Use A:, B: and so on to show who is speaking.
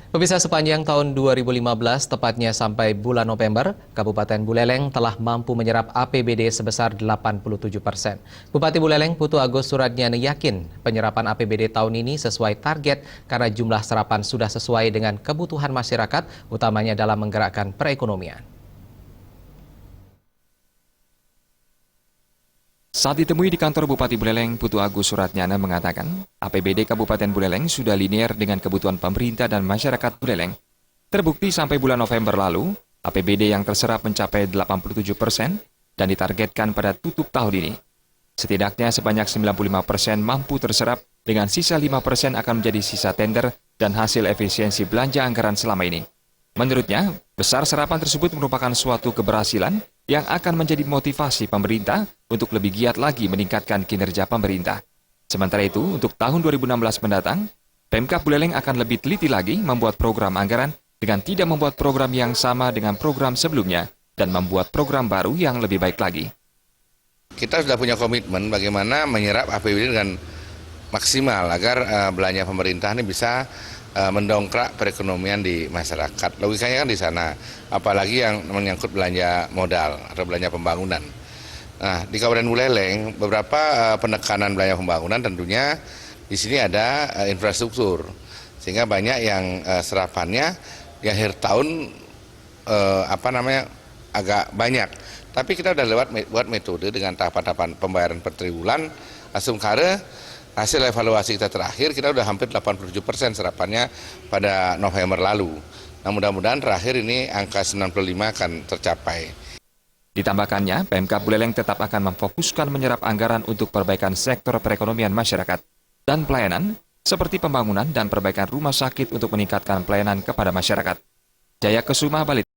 A: Pemirsa, sepanjang tahun 2015, tepatnya sampai bulan November, Kabupaten Buleleng telah mampu menyerap APBD sebesar 87%. Bupati Buleleng Putu Agus Suratnyana yakin penyerapan APBD tahun ini sesuai target karena jumlah serapan sudah sesuai dengan kebutuhan masyarakat, utamanya dalam menggerakkan perekonomian.
B: Saat ditemui di kantor Bupati Buleleng, Putu Agus Suratnyana mengatakan, APBD Kabupaten Buleleng sudah linear dengan kebutuhan pemerintah dan masyarakat Buleleng. Terbukti sampai bulan November lalu, APBD yang terserap mencapai 87% dan ditargetkan pada tutup tahun ini. Setidaknya sebanyak 95% mampu terserap, dengan sisa 5% akan menjadi sisa tender dan hasil efisiensi belanja anggaran selama ini. Menurutnya, besar serapan tersebut merupakan suatu keberhasilan yang akan menjadi motivasi pemerintah untuk lebih giat lagi meningkatkan kinerja pemerintah. Sementara itu, untuk tahun 2016 mendatang, Pemkab Buleleng akan lebih teliti lagi membuat program anggaran dengan tidak membuat program yang sama dengan program sebelumnya dan membuat program baru yang lebih baik lagi.
C: Kita sudah punya komitmen bagaimana menyerap APBD dengan maksimal agar belanja pemerintah ini bisa mendongkrak perekonomian di masyarakat. Logikanya kan di sana, apalagi yang menyangkut belanja modal atau belanja pembangunan. Nah, di Kabupaten Buleleng beberapa penekanan belanja pembangunan tentunya di sini ada infrastruktur, sehingga banyak yang serapannya di akhir tahun agak banyak. Tapi kita sudah buat metode dengan tahapan-tahapan pembayaran per triwulan, asumkare hasil evaluasi kita terakhir, kita sudah hampir 87% serapannya pada November lalu. Nah, mudah-mudahan terakhir ini angka 95 akan tercapai.
B: Ditambahkannya, Pemkab Buleleng tetap akan memfokuskan menyerap anggaran untuk perbaikan sektor perekonomian masyarakat dan pelayanan, seperti pembangunan dan perbaikan rumah sakit untuk meningkatkan pelayanan kepada masyarakat. Jaya Kesuma, Bali.